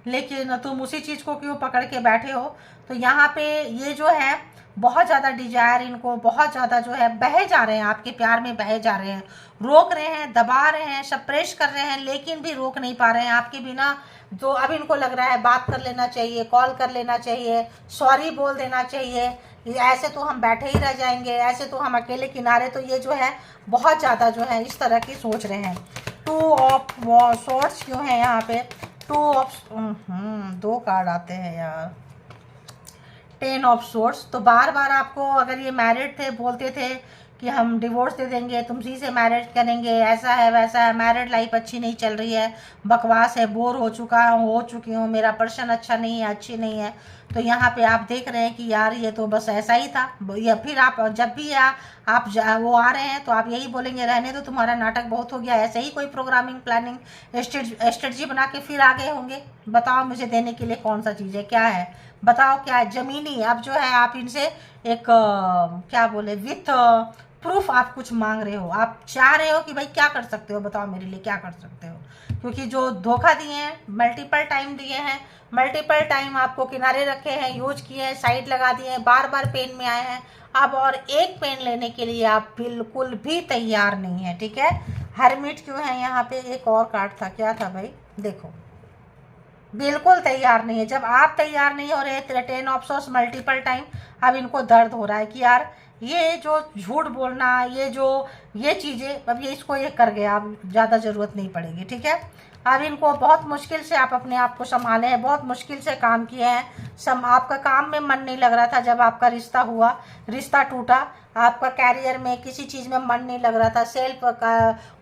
लेकिन तुम उसी चीज़ को क्यों पकड़ के बैठे हो? तो यहाँ पे ये जो है बहुत ज़्यादा डिजायर, इनको बहुत ज़्यादा जो है बहे जा रहे हैं, आपके प्यार में बहे जा रहे हैं, रोक रहे हैं, दबा रहे हैं, सप्रेस कर रहे हैं, लेकिन भी रोक नहीं पा रहे हैं आपके बिना। तो अब इनको लग रहा है बात कर लेना चाहिए, कॉल कर लेना चाहिए, सॉरी बोल देना चाहिए, ऐसे तो हम बैठे ही रह जाएंगे, ऐसे तो हम अकेले किनारे। तो ये जो है बहुत ज़्यादा जो है इस तरह की सोच रहे हैं। टू ऑफ सॉर्ड्स क्यों है यहाँ पे? टू ऑफ दो कार्ड आते हैं यार, 10 ऑफ सोर्स। तो बार बार आपको, अगर ये मैरिड थे, बोलते थे कि हम डिवोर्स दे देंगे, तुमसी से मैरिज करेंगे, ऐसा है वैसा है, मैरिड लाइफ अच्छी नहीं चल रही है, बकवास है, बोर हो चुकी हूँ, मेरा पर्सन अच्छा नहीं है, अच्छी नहीं है। तो यहाँ पे आप देख रहे हैं कि यार ये तो बस ऐसा ही था, या फिर आप जब भी वो आ रहे हैं तो आप यही बोलेंगे, रहने दो, तुम्हारा नाटक बहुत हो गया, ऐसे ही कोई प्रोग्रामिंग, प्लानिंग, स्ट्रेटजी बना के फिर आ गए होंगे। बताओ मुझे देने के लिए कौन सा चीज़ है, क्या है, बताओ क्या है? ज़मीनी। अब जो है आप इनसे एक क्या बोले, विथ प्रूफ आप कुछ मांग रहे हो, आप चाह रहे हो कि भाई क्या कर सकते हो, बताओ मेरे लिए क्या कर सकते हो, क्योंकि जो धोखा दिए हैं, मल्टीपल टाइम दिए हैं, मल्टीपल टाइम आपको किनारे रखे हैं, यूज किए हैं, साइड लगा दिए हैं, बार बार पेन में आए हैं। अब और एक पेन लेने के लिए आप बिल्कुल भी तैयार नहीं है, ठीक है। हरमिट क्यों है यहाँ पे? एक और कार्ड था, क्या था भाई? देखो, बिल्कुल तैयार नहीं है। जब आप तैयार नहीं हो रहे, 10 ऑफ सोर्स मल्टीपल टाइम, अब इनको दर्द हो रहा है कि यार ये जो झूठ बोलना, ये चीज़ें, अब ये इसको ये कर गया, अब ज़्यादा ज़रूरत नहीं पड़ेगी, ठीक है। अब इनको बहुत मुश्किल से आप अपने आप को संभाले हैं, बहुत मुश्किल से काम किए हैं, आपका काम में मन नहीं लग रहा था जब आपका रिश्ता टूटा, आपका कैरियर में किसी चीज़ में मन नहीं लग रहा था, सेल्फ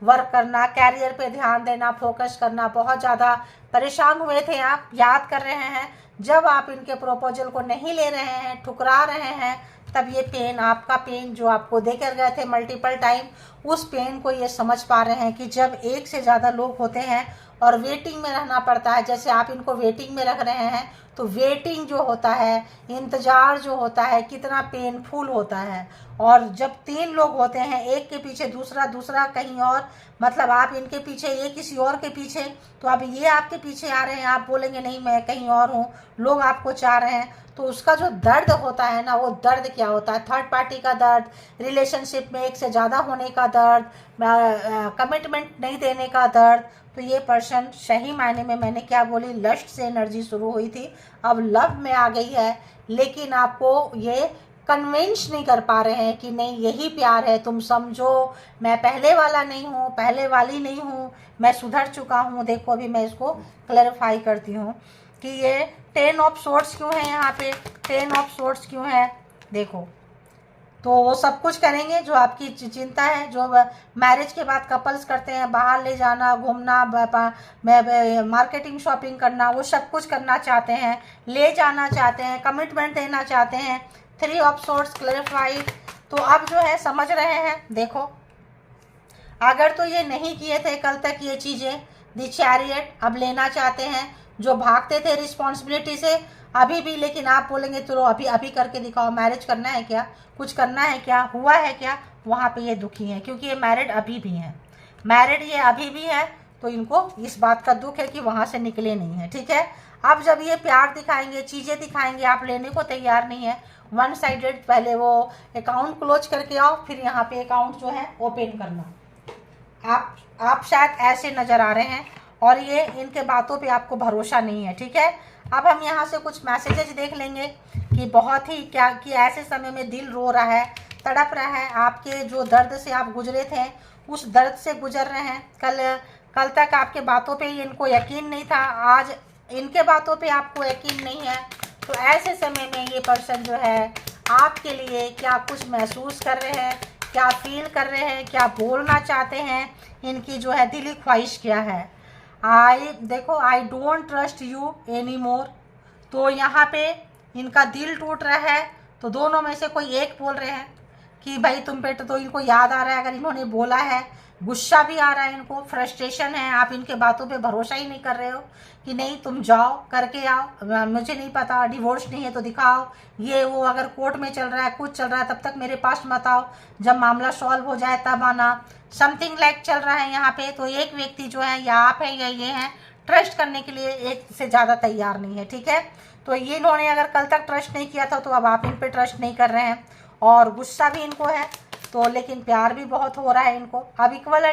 वर्क करना, कैरियर पे ध्यान देना, फोकस करना, बहुत ज़्यादा परेशान हुए थे आप, याद कर रहे हैं। जब आप इनके प्रपोजल को नहीं ले रहे हैं, ठुकरा रहे हैं, तब ये पेन, आपका पेन जो आपको देकर गए थे मल्टीपल टाइम, उस पेन को ये समझ पा रहे हैं कि जब एक से ज़्यादा लोग होते हैं और वेटिंग में रहना पड़ता है, जैसे आप इनको वेटिंग में रख रहे हैं, तो वेटिंग जो होता है, इंतज़ार जो होता है, कितना पेनफुल होता है। और जब 3 लोग होते हैं, एक के पीछे दूसरा कहीं और, मतलब आप इनके पीछे, ये किसी और के पीछे, तो अब ये आपके पीछे आ रहे हैं, आप बोलेंगे नहीं मैं कहीं और हूँ, लोग आपको चाह रहे हैं, तो उसका जो दर्द होता है ना, वो दर्द क्या होता है? थर्ड पार्टी का दर्द, रिलेशनशिप में एक से ज़्यादा होने का दर्द, कमिटमेंट नहीं देने का दर्द। तो ये पर्सन सही मायने में, मैंने क्या बोली, लस्ट से एनर्जी शुरू हुई थी, अब लव में आ गई है, लेकिन आपको ये कन्विंस नहीं कर पा रहे हैं कि नहीं यही प्यार है, तुम समझो, मैं पहले वाला नहीं हूँ, पहले वाली नहीं हूँ, मैं सुधर चुका हूँ। देखो अभी मैं इसको क्लैरिफाई करती हूँ कि ये 10 ऑफ सोर्ड्स क्यों है यहाँ पे, 10 ऑफ सोर्ड्स क्यों है। देखो तो वो सब कुछ करेंगे जो आपकी चिंता है, जो मैरिज के बाद कपल्स करते हैं, बाहर ले जाना, घूमना, मार्केटिंग, शॉपिंग करना, वो सब कुछ करना चाहते हैं, ले जाना चाहते हैं, कमिटमेंट देना चाहते हैं। 3 ऑफ सोर्ड्स क्लैरिफाई। तो अब जो है समझ रहे हैं। देखो अगर तो ये नहीं किए थे कल तक ये चीज़ें, द चैरियट, अब लेना चाहते हैं, जो भागते थे रिस्पॉन्सिबिलिटी से अभी भी, लेकिन आप बोलेंगे तो अभी अभी करके दिखाओ, मैरिज करना है क्या, कुछ करना है क्या, हुआ है क्या, वहाँ पे ये दुखी हैं क्योंकि ये मैरिड अभी भी हैं, मैरिड ये अभी भी है। तो इनको इस बात का दुख है कि वहाँ से निकले नहीं है। ठीक है, अब जब ये प्यार दिखाएंगे, चीज़ें दिखाएंगे, आप लेने को तैयार नहीं है, वन साइडेड, पहले वो अकाउंट क्लोज करके आओ, फिर यहाँ पे अकाउंट जो है ओपन करना। आप शायद ऐसे नज़र आ रहे हैं और ये इनके बातों पे आपको भरोसा नहीं है। ठीक है, अब हम यहाँ से कुछ मैसेजेस देख लेंगे कि बहुत ही क्या कि ऐसे समय में दिल रो रहा है, तड़प रहा है, आपके जो दर्द से आप गुजरे थे उस दर्द से गुजर रहे हैं। कल तक आपके बातों पे इनको यकीन नहीं था, आज इनके बातों पे आपको यकीन नहीं है। तो ऐसे समय में ये पर्सन जो है आपके लिए क्या कुछ महसूस कर रहे हैं, क्या फील कर रहे हैं, क्या बोलना चाहते हैं, इनकी जो है दिली ख्वाहिश क्या है। देखो I don't trust you any more. तो यहाँ पे इनका दिल टूट रहा है। तो दोनों में से कोई एक बोल रहे हैं कि भाई तुम पे तो इनको याद आ रहा है, अगर इन्होंने बोला है, गुस्सा भी आ रहा है इनको, फ्रस्ट्रेशन है, आप इनके बातों पे भरोसा ही नहीं कर रहे हो कि नहीं तुम जाओ करके आओ, मुझे नहीं पता, डिवोर्स नहीं है तो दिखाओ, ये वो अगर कोर्ट में चल रहा है, कुछ चल रहा है, तब तक मेरे पास मत आओ, जब मामला सॉल्व हो जाए तब आना, समथिंग लाइक चल रहा है यहाँ पे। तो एक व्यक्ति जो है या आप है या ये हैं, ट्रस्ट करने के लिए एक से ज़्यादा तैयार नहीं है। ठीक है, तो ये इन्होंने अगर कल तक ट्रस्ट नहीं किया था तो अब आप इन पे ट्रस्ट नहीं कर रहे हैं और गुस्सा भी इनको है। तो लेकिन प्यार भी बहुत हो रहा है इनको। अब इक्वल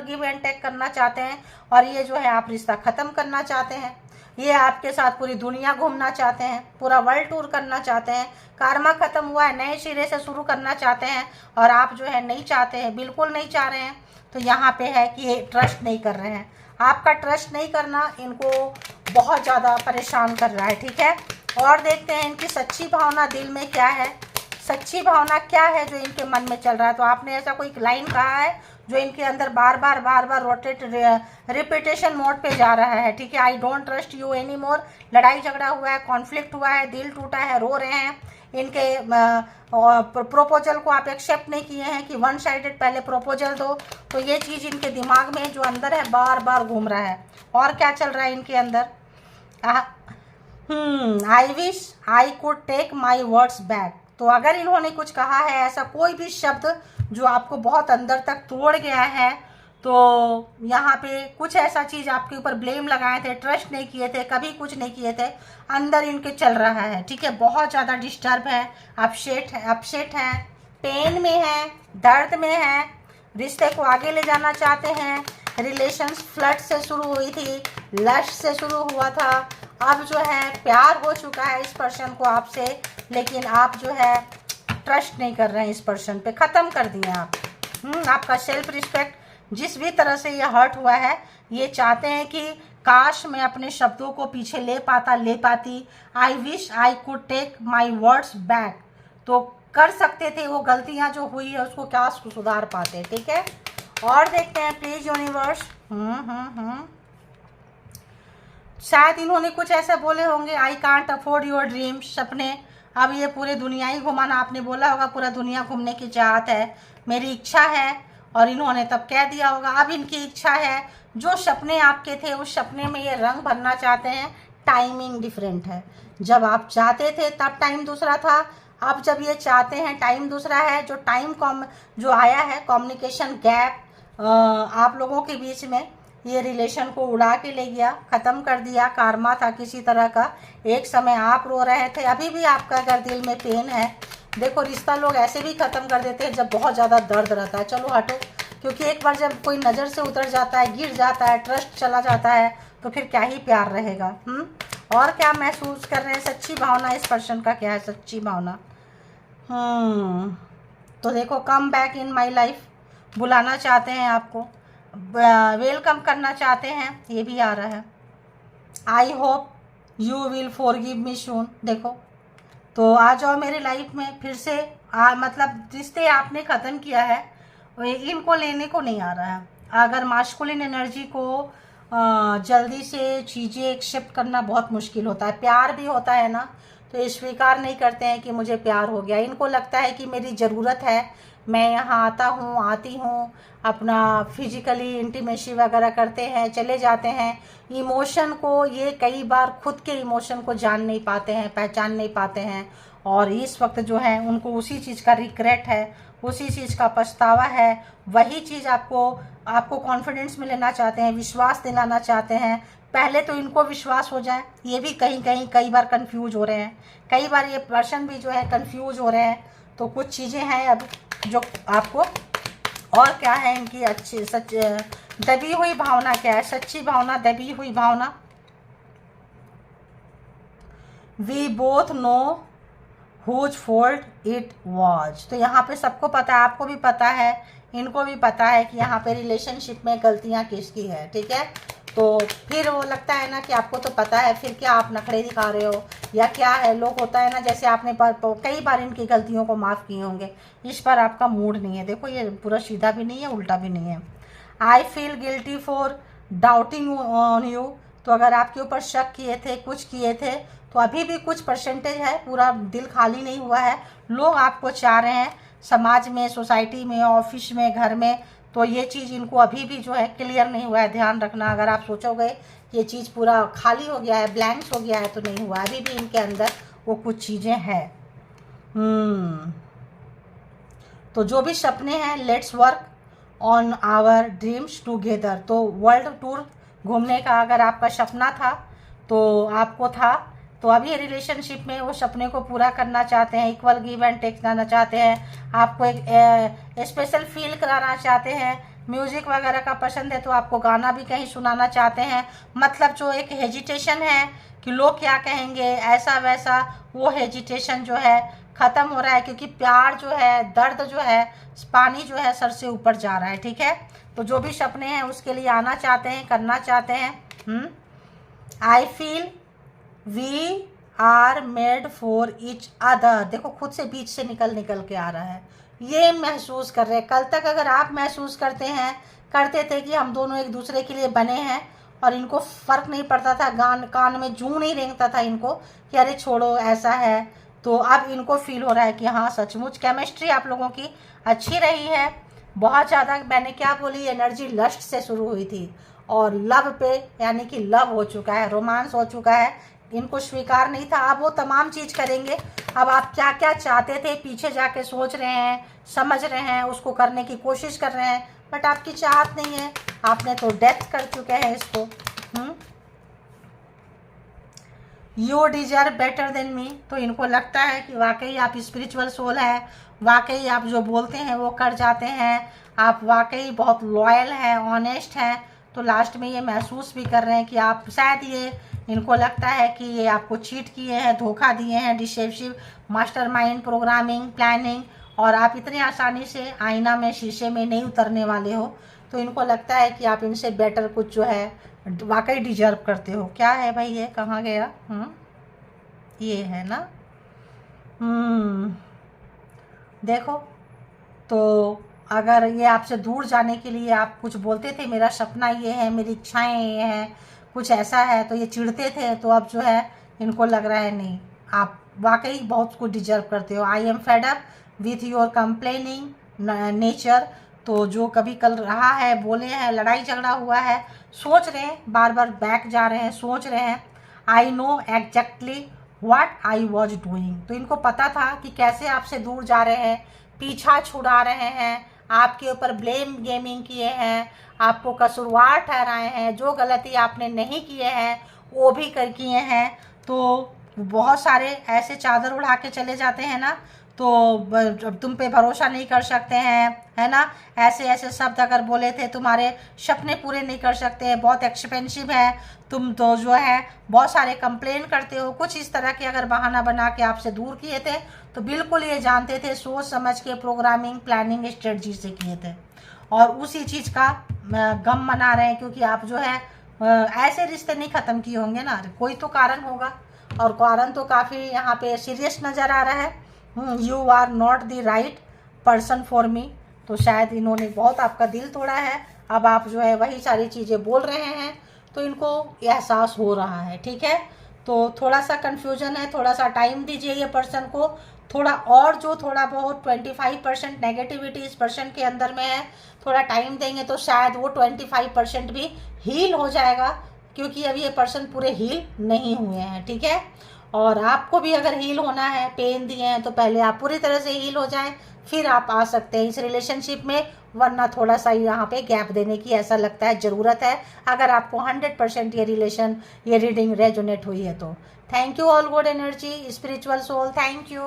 गिव एंड टेक करना चाहते हैं और ये जो है आप रिश्ता ख़त्म करना चाहते हैं। ये आपके साथ पूरी दुनिया घूमना चाहते हैं, पूरा वर्ल्ड टूर करना चाहते हैं, कार्मा ख़त्म हुआ है, नए सिरे से शुरू करना चाहते हैं और आप जो है नहीं चाहते हैं, बिल्कुल नहीं चाह रहे हैं। तो यहाँ पे है कि ये ट्रस्ट नहीं कर रहे हैं, आपका ट्रस्ट नहीं करना इनको बहुत ज़्यादा परेशान कर रहा है। ठीक है, और देखते हैं इनकी सच्ची भावना दिल में क्या है, सच्ची भावना क्या है जो इनके मन में चल रहा है। तो आपने ऐसा कोई लाइन कहा है जो इनके अंदर बार बार रोटेट रिपीटेशन मोड पे जा रहा है। ठीक है, I don't trust you any more, लड़ाई झगड़ा हुआ है, कॉन्फ्लिक्ट हुआ है, दिल टूटा है, रो रहे हैं, इनके प्रोपोजल को आप एक्सेप्ट नहीं किए हैं कि वन साइडेड पहले प्रोपोजल दो। तो ये चीज़ इनके दिमाग में जो अंदर है बार बार घूम रहा है। और क्या चल रहा है इनके अंदर, I wish I could take my words back. तो अगर इन्होंने कुछ कहा है ऐसा कोई भी शब्द जो आपको बहुत अंदर तक तोड़ गया है, तो यहाँ पे कुछ ऐसा चीज़ आपके ऊपर ब्लेम लगाए थे, ट्रस्ट नहीं किए थे, कभी कुछ नहीं किए थे, अंदर इनके चल रहा है। ठीक है, बहुत ज़्यादा डिस्टर्ब है, अपसेट है, पेन में है, दर्द में है, रिश्ते को आगे ले जाना चाहते हैं। रिलेशंस फ्लर्ट से शुरू हुई थी, लस्ट से शुरू हुआ था, अब जो है प्यार हो चुका है इस पर्सन को आपसे, लेकिन आप जो है ट्रस्ट नहीं कर रहे हैं इस पर्सन पे, ख़त्म कर दिए आप। आपका सेल्फ रिस्पेक्ट जिस भी तरह से ये हर्ट हुआ है, ये चाहते हैं कि काश मैं अपने शब्दों को पीछे ले पाती, I wish I could take my words back. तो कर सकते थे, वो गलतियां जो हुई है उसको क्या सुधार पाते। ठीक है, और देखते हैं प्लीज यूनिवर्स। शायद इन्होंने कुछ ऐसा बोले होंगे, I can't afford your dreams, सपने। अब ये पूरे दुनिया ही घुमाना, आपने बोला होगा पूरा दुनिया घूमने की चाहत है, मेरी इच्छा है, और इन्होंने तब कह दिया होगा अब इनकी इच्छा है। जो सपने आपके थे उस सपने में ये रंग भरना चाहते हैं, टाइमिंग डिफरेंट है। जब आप चाहते थे तब टाइम दूसरा था, अब जब ये चाहते हैं टाइम दूसरा है। जो टाइम जो आया है, कम्युनिकेशन गैप आप लोगों के बीच में, ये रिलेशन को उड़ा के ले गया, ख़त्म कर दिया, कार्मा था किसी तरह का। एक समय आप रो रहे थे, अभी भी आपका अगर दिल में पेन है, देखो रिश्ता लोग ऐसे भी ख़त्म कर देते हैं जब बहुत ज़्यादा दर्द रहता है। चलो हटो, क्योंकि एक बार जब कोई नज़र से उतर जाता है, गिर जाता है, ट्रस्ट चला जाता है, तो फिर क्या ही प्यार रहेगा। और क्या महसूस कर रहे हैं, सच्ची भावना इस पर्सन का क्या है, सच्ची भावना। तो देखो, come back in my life बुलाना चाहते हैं आपको, वेलकम करना चाहते हैं, ये भी आ रहा है। I hope you will forgive me soon. देखो, तो आ जाओ मेरे लाइफ में फिर से। मतलब रिश्ते आपने ख़त्म किया है, इनको लेने को नहीं आ रहा है। अगर मास्कुलिन एनर्जी को जल्दी से चीज़ें एक्सेप्ट करना बहुत मुश्किल होता है। प्यार भी होता है ना, तो ये स्वीकार नहीं करते हैं कि मुझे प्यार हो गया। इनको लगता है कि मेरी ज़रूरत है, मैं यहाँ आता हूँ, आती हूँ, अपना फिजिकली इंटीमेसी वगैरह करते हैं, चले जाते हैं। इमोशन को ये कई बार खुद के इमोशन को जान नहीं पाते हैं, पहचान नहीं पाते हैं, और इस वक्त जो है उनको उसी चीज़ का रिग्रेट है, उसी चीज़ का पछतावा है। वही चीज़ आपको कॉन्फिडेंस में लेना चाहते हैं, विश्वास दिलाना चाहते हैं। पहले तो इनको विश्वास हो जाए, ये भी कई बार कंफ्यूज हो रहे हैं, कई बार ये पर्सन भी जो है कंफ्यूज हो रहे हैं। तो कुछ चीज़ें हैं अब जो आपको, और क्या है इनकी अच्छी सच दबी हुई भावना, क्या है सच्ची भावना, दबी हुई भावना। We both know whose fault it was. तो यहाँ पे सबको पता है, आपको भी पता है, इनको भी पता है कि यहाँ पे रिलेशनशिप में गलतियाँ किसकी है, ठीक है। तो फिर वो लगता है ना कि आपको तो पता है, फिर क्या आप नखरे दिखा रहे हो या क्या है। लोग होता है ना, जैसे आपने कई बार इनकी गलतियों को माफ़ किए होंगे, इस पर आपका मूड नहीं है। देखो, ये पूरा सीधा भी नहीं है, उल्टा भी नहीं है। I feel guilty for doubting on you. तो अगर आपके ऊपर शक किए थे, कुछ किए थे, तो अभी भी कुछ परसेंटेज है, पूरा दिल खाली नहीं हुआ है। लोग आपको चाह रहे हैं, समाज में, सोसाइटी में, ऑफिस में, घर में। तो ये चीज़ इनको अभी भी जो है क्लियर नहीं हुआ है। ध्यान रखना, अगर आप सोचोगे ये चीज़ पूरा खाली हो गया है, ब्लैंक्स हो गया है, तो नहीं हुआ, अभी भी इनके अंदर वो कुछ चीज़ें हैं। तो जो भी सपने हैं, let's work on our dreams together. तो वर्ल्ड टूर घूमने का अगर आपका सपना था, तो आपको था, तो अभी रिलेशनशिप में वो सपने को पूरा करना चाहते हैं, इक्वल गिव एंड टेक करना चाहते हैं, आपको एक स्पेशल फील कराना चाहते हैं। म्यूज़िक वगैरह का पसंद है तो आपको गाना भी कहीं सुनाना चाहते हैं। मतलब जो एक हेजिटेशन है कि लोग क्या कहेंगे, ऐसा वैसा, वो हेजिटेशन जो है ख़त्म हो रहा है, क्योंकि प्यार जो है, दर्द जो है, पानी जो है सर से ऊपर जा रहा है, ठीक है। तो जो भी सपने हैं उसके लिए आना चाहते हैं, करना चाहते हैं। I feel we are made for each other. देखो, खुद से बीच से निकल के आ रहा है, ये महसूस कर रहे हैं। कल तक अगर आप महसूस करते थे कि हम दोनों एक दूसरे के लिए बने हैं, और इनको फ़र्क नहीं पड़ता था, कान में जूं नहीं रेंगता था इनको कि अरे छोड़ो ऐसा है, तो अब इनको फील हो रहा है कि हाँ सचमुच केमिस्ट्री आप लोगों की अच्छी रही है। बहुत ज़्यादा, मैंने क्या बोली, एनर्जी लस्ट से शुरू हुई थी और लव पे, यानी कि लव हो चुका है, रोमांस हो चुका है। इनको स्वीकार नहीं था, अब वो तमाम चीज़ करेंगे। अब आप क्या क्या चाहते थे पीछे जाके सोच रहे हैं, समझ रहे हैं, उसको करने की कोशिश कर रहे हैं, बट आपकी चाहत नहीं है, आपने तो डेथ कर चुके हैं इसको। You deserve better than me. तो इनको लगता है कि वाकई आप स्पिरिचुअल सोल है, वाकई आप जो बोलते हैं वो कर जाते हैं, आप वाकई बहुत लॉयल हैं, ऑनेस्ट हैं। तो लास्ट में ये महसूस भी कर रहे हैं कि आप शायद, ये इनको लगता है कि ये आपको चीट किए हैं, धोखा दिए हैं, डिसेप्टिव मास्टरमाइंड, प्रोग्रामिंग, प्लानिंग, और आप इतनी आसानी से आईना में, शीशे में नहीं उतरने वाले हो। तो इनको लगता है कि आप इनसे बेटर कुछ जो है वाकई डिजर्व करते हो। क्या है भाई, ये कहाँ गया? ये है ना। देखो, तो अगर ये आपसे दूर जाने के लिए आप कुछ बोलते थे, मेरा सपना ये है, मेरी इच्छाएं ये हैं, कुछ ऐसा है, तो ये चिढ़ते थे। तो अब जो है इनको लग रहा है नहीं, आप वाकई बहुत कुछ डिजर्व करते हो। I am fed up with your complaining nature. तो जो कभी कल रहा है, बोले हैं, लड़ाई झगड़ा हुआ है, सोच रहे हैं, बार बार बैक जा रहे हैं, सोच रहे हैं। I know exactly what I was doing. तो इनको पता था कि कैसे आपसे दूर जा रहे हैं, पीछा छुड़ा रहे हैं, आपके ऊपर ब्लेम गेमिंग किए हैं, आपको कसूरवार ठहराए हैं, जो गलती आपने नहीं किए हैं वो भी किए हैं। तो बहुत सारे ऐसे चादर उड़ा के चले जाते हैं ना, तो तुम पे भरोसा नहीं कर सकते हैं, है ना। ऐसे ऐसे शब्द अगर बोले थे, तुम्हारे सपने पूरे नहीं कर सकते हैं, बहुत एक्सपेंसिव है, तुम तो जो है बहुत सारे कंप्लेन करते हो, कुछ इस तरह के अगर बहाना बना के आपसे दूर किए थे, तो बिल्कुल ये जानते थे, सोच समझ के प्रोग्रामिंग प्लानिंग स्ट्रेटजी से किए थे, और उसी चीज़ का गम मना रहे हैं, क्योंकि आप जो है ऐसे रिश्ते नहीं ख़त्म किए होंगे ना, कोई तो कारण होगा, और कारण तो काफ़ी यहाँ पे सीरियस नज़र आ रहा है। You are not the right person for me, तो शायद इन्होंने बहुत आपका दिल तोड़ा है। अब आप जो है वही सारी चीज़ें बोल रहे हैं, तो इनको एहसास हो रहा है, ठीक है। तो थोड़ा सा कन्फ्यूजन है, थोड़ा सा टाइम दीजिए ये पर्सन को, थोड़ा और जो थोड़ा बहुत 25% नेगेटिविटी इस पर्सन के अंदर में है, थोड़ा टाइम देंगे तो शायद वो 25% भी हील हो जाएगा, क्योंकि अभी ये पर्सन पूरे हील नहीं हुए हैं, ठीक है। और आपको भी अगर हील होना है, पेन दिए हैं, तो पहले आप पूरी तरह से हील हो जाएं, फिर आप आ सकते हैं इस रिलेशनशिप में, वरना थोड़ा सा यहाँ पे गैप देने की ऐसा लगता है ज़रूरत है, अगर आपको 100% ये रीडिंग रेजोनेट हुई है तो। Thank you all good energy, spiritual soul, thank you.